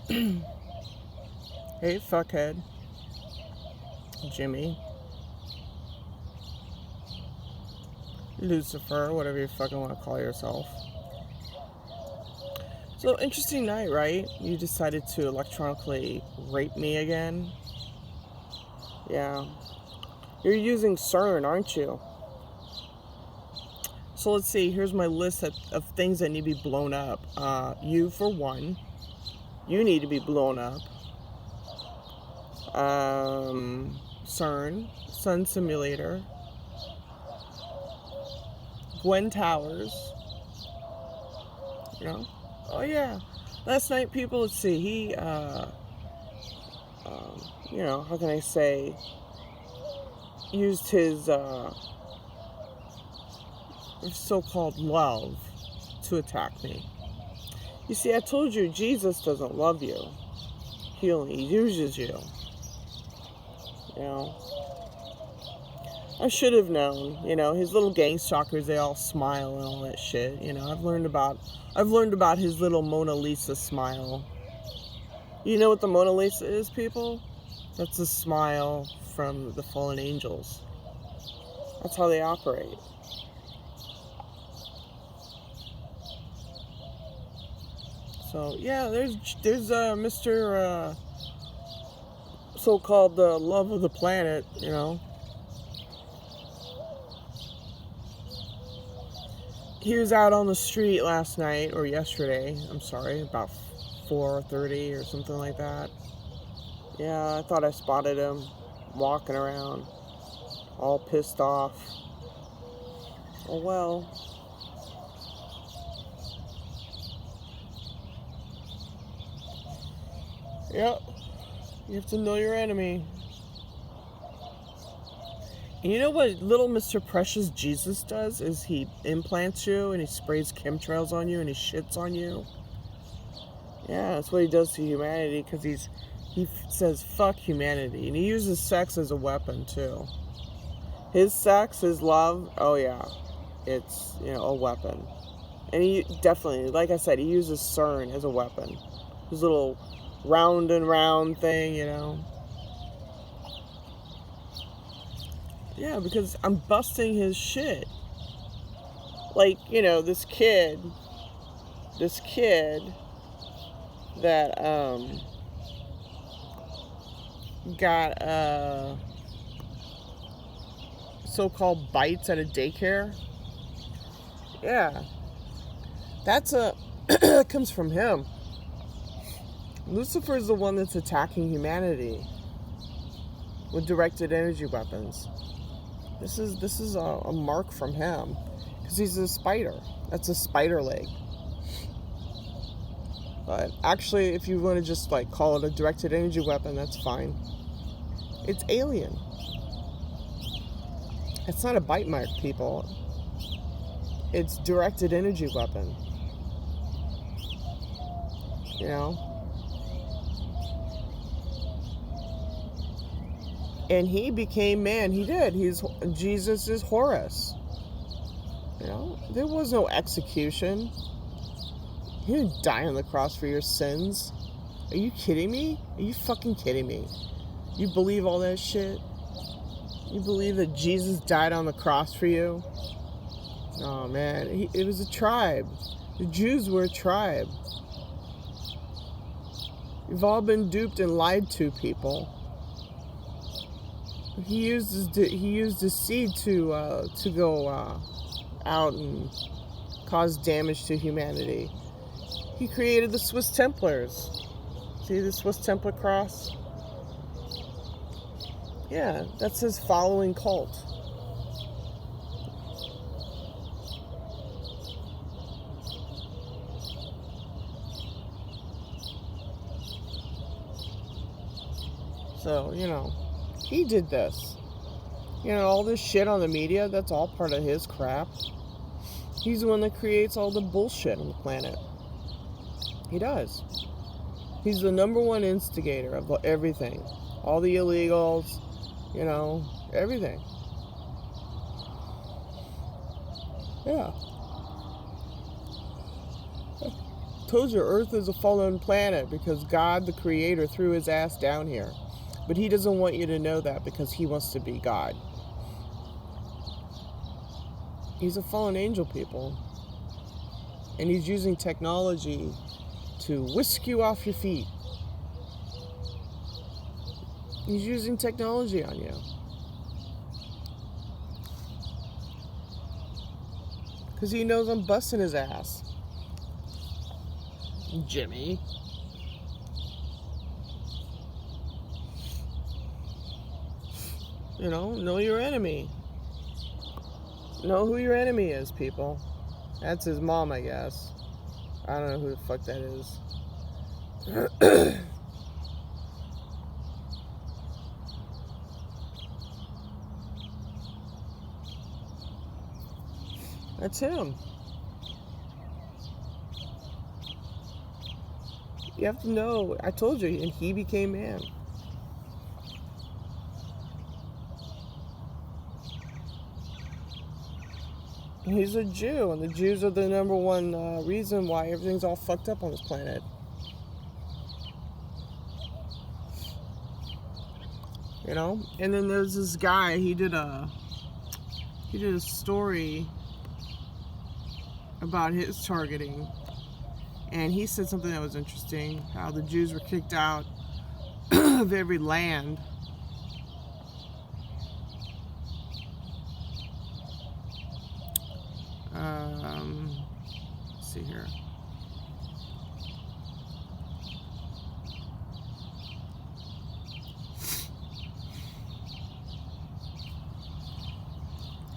Hey, fuckhead. Jimmy. Lucifer, whatever you fucking want to call yourself. So, interesting night, right? You decided to electronically rape me again. Yeah. You're using CERN, aren't you? So let's see, here's my list of things that need to be blown up. You, for one. You need to be blown up. CERN, Sun Simulator, Gwen Towers, you know? Oh yeah. Last night, people, let's see, he, how can I say, used his, so-called love to attack me. You see, I told you Jesus doesn't love you. He only uses you. You know, I should have known. You know, his little gang stalkers, they all smile and all that shit. You know, I've learned about his little Mona Lisa smile. You know what the Mona Lisa is, people? That's a smile from the fallen angels. That's how they operate. So yeah, there's Mr. So-called love of the planet, you know. He was out on the street last night, or yesterday, I'm sorry, about 4:30 or something like that. Yeah, I thought I spotted him walking around, all pissed off. Oh well. Yep. You have to know your enemy. And you know what little Mr. Precious Jesus does is he implants you and he sprays chemtrails on you and he shits on you. Yeah, that's what he does to humanity because he says fuck humanity, and he uses sex as a weapon too. His sex, his love, oh yeah, it's, you know, a weapon. And he definitely, like I said, he uses CERN as a weapon. His little round and round thing, you know. Yeah, because I'm busting his shit. Like, you know, this kid that got so-called bites at a daycare. Yeah. That comes from him. Lucifer is the one that's attacking humanity with directed energy weapons. This is a mark from him because he's a spider. That's a spider leg. But actually, if you want to just like call it a directed energy weapon, that's fine. It's alien. It's not a bite mark, people. It's directed energy weapon. You know? And he became man. He did. Jesus is Horus. You know? There was no execution. He didn't die on the cross for your sins. Are you kidding me? Are you fucking kidding me? You believe all that shit? You believe that Jesus died on the cross for you? Oh man, it was a tribe. The Jews were a tribe. You've all been duped and lied to, people. He used his seed to go out and cause damage to humanity. He created the Swiss Templars. See the Swiss Templar cross? Yeah, that's his following cult. So, you know, he did this. You know, all this shit on the media, that's all part of his crap. He's the one that creates all the bullshit on the planet. He does. He's the number one instigator of everything. All the illegals, you know, everything. Yeah. Told you Earth is a fallen planet because God, the Creator, threw his ass down here. But he doesn't want you to know that because he wants to be God. He's a fallen angel, people. And he's using technology to whisk you off your feet. He's using technology on you. Because he knows I'm busting his ass. Jimmy. You know your enemy. Know who your enemy is, people. That's his mom, I guess. I don't know who the fuck that is. That's him. You have to know, I told you, and he became man. He's a Jew, and the Jews are the number one reason why everything's all fucked up on this planet. You know? And then there's this guy, he did a story about his targeting. And he said something that was interesting, how the Jews were kicked out of every land. Let's see here.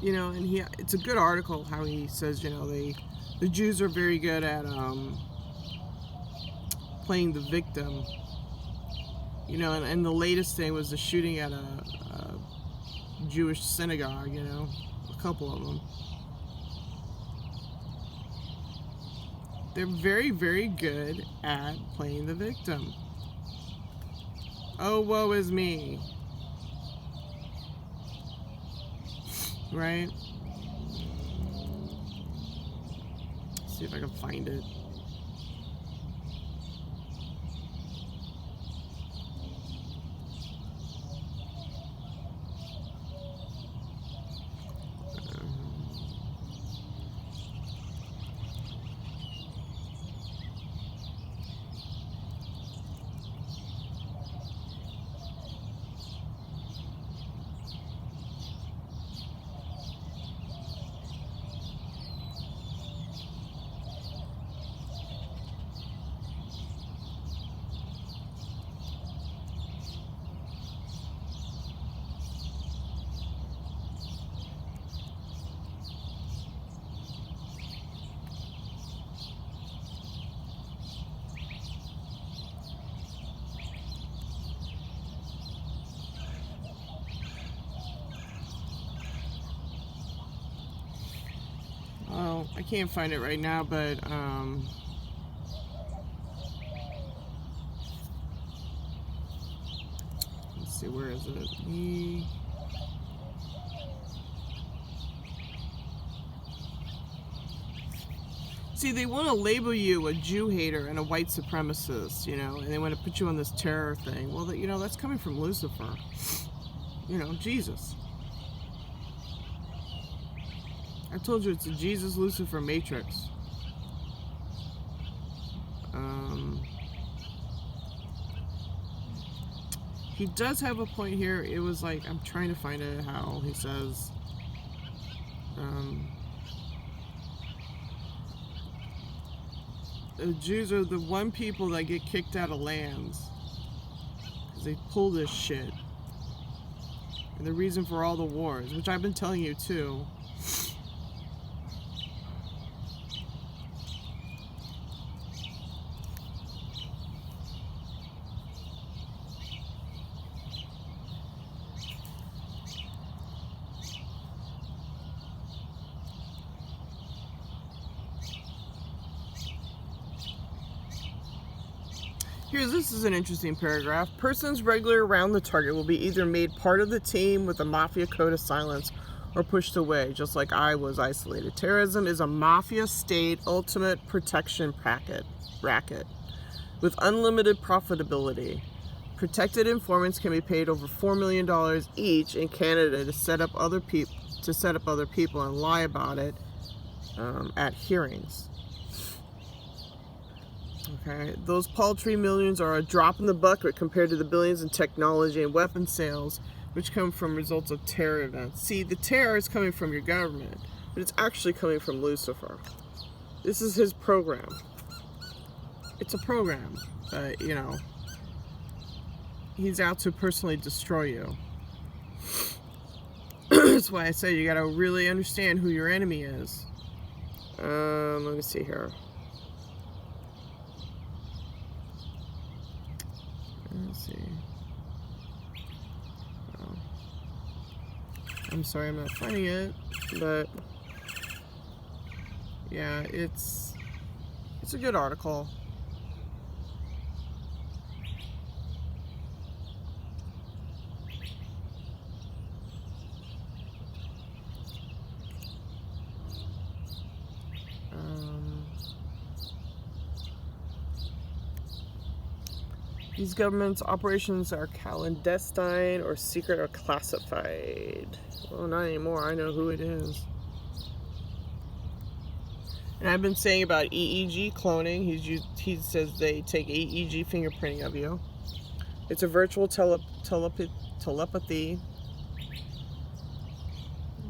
You know, and it's a good article how he says, you know, the Jews are very good at playing the victim. You know, and the latest thing was the shooting at a Jewish synagogue, you know, a couple of them. They're very, very good at playing the victim. Oh, woe is me. Right? Let's see if I can find it. Well, I can't find it right now, but let's see, where is it? See, they want to label you a Jew hater and a white supremacist, you know, and they want to put you on this terror thing. Well, you know, that's coming from Lucifer, you know, Jesus. I told you it's a Jesus-Lucifer matrix. He does have a point here. It was like, I'm trying to find it, how he says, the Jews are the one people that get kicked out of lands because they pull this shit. And the reason for all the wars, which I've been telling you too. This is an interesting paragraph. Persons regular around the target will be either made part of the team with a mafia code of silence or pushed away, just like I was isolated. Terrorism is a mafia state ultimate protection racket with unlimited profitability. Protected informants can be paid over $4 million each in Canada to set up other people and lie about it at hearings. Okay, those paltry millions are a drop in the bucket compared to the billions in technology and weapon sales, which come from results of terror events. See, the terror is coming from your government, but it's actually coming from Lucifer. This is his program. It's a program, you know. He's out to personally destroy you. That's why I say you gotta really understand who your enemy is. Let me see here. Let's see. Oh. I'm sorry, I'm not finding it, but yeah, it's a good article. These government's operations are clandestine or secret or classified. Well, not anymore. I know who it is. And I've been saying about EEG cloning. He says they take EEG fingerprinting of you. It's a virtual telepathy,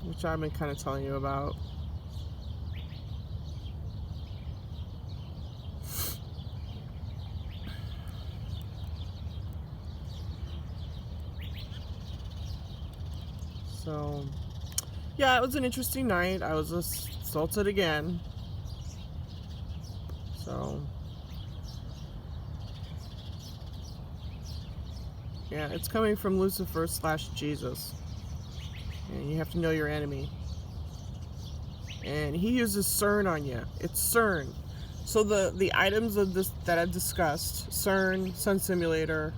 which I've been kind of telling you about. So, yeah, it was an interesting night. I was assaulted again. So, yeah, it's coming from Lucifer / Jesus. And you have to know your enemy. And he uses CERN on you. It's CERN. So the items of this that I've discussed, CERN, Sun Simulator,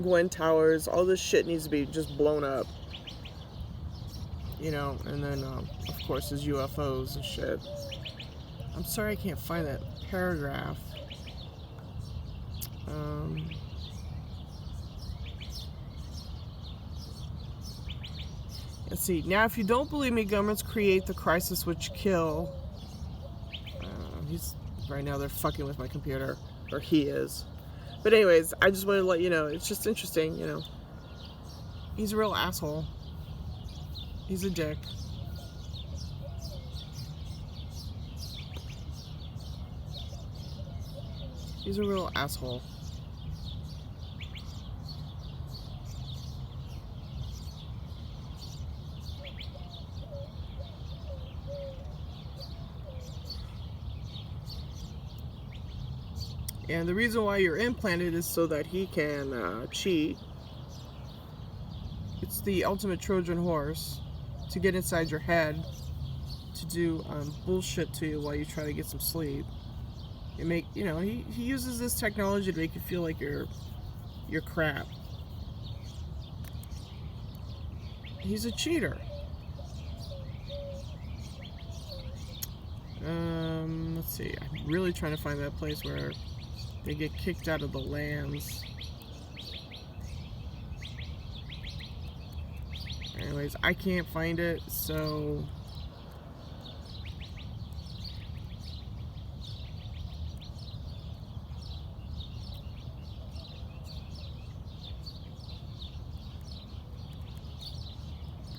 Gwen Towers, all this shit needs to be just blown up. You know, and then, of course, there's UFOs and shit. I'm sorry I can't find that paragraph. Let's see. Now, if you don't believe me, governments create the crisis which kill. Right now they're fucking with my computer, or he is. But anyways, I just wanted to let you know, it's just interesting, you know. He's a real asshole. He's a dick. He's a real asshole. And the reason why you're implanted is so that he can cheat. It's the ultimate Trojan horse to get inside your head, to do bullshit to you while you try to get some sleep. He uses this technology to make you feel like you're crap. He's a cheater. Let's see. I'm really trying to find that place where they get kicked out of the lands. Anyways, I can't find it, so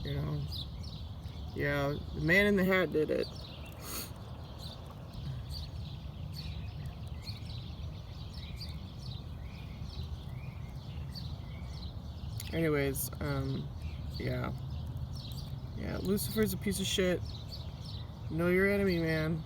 you know, yeah, the man in the hat did it. Anyways, yeah, Lucifer's a piece of shit. Know your enemy, man.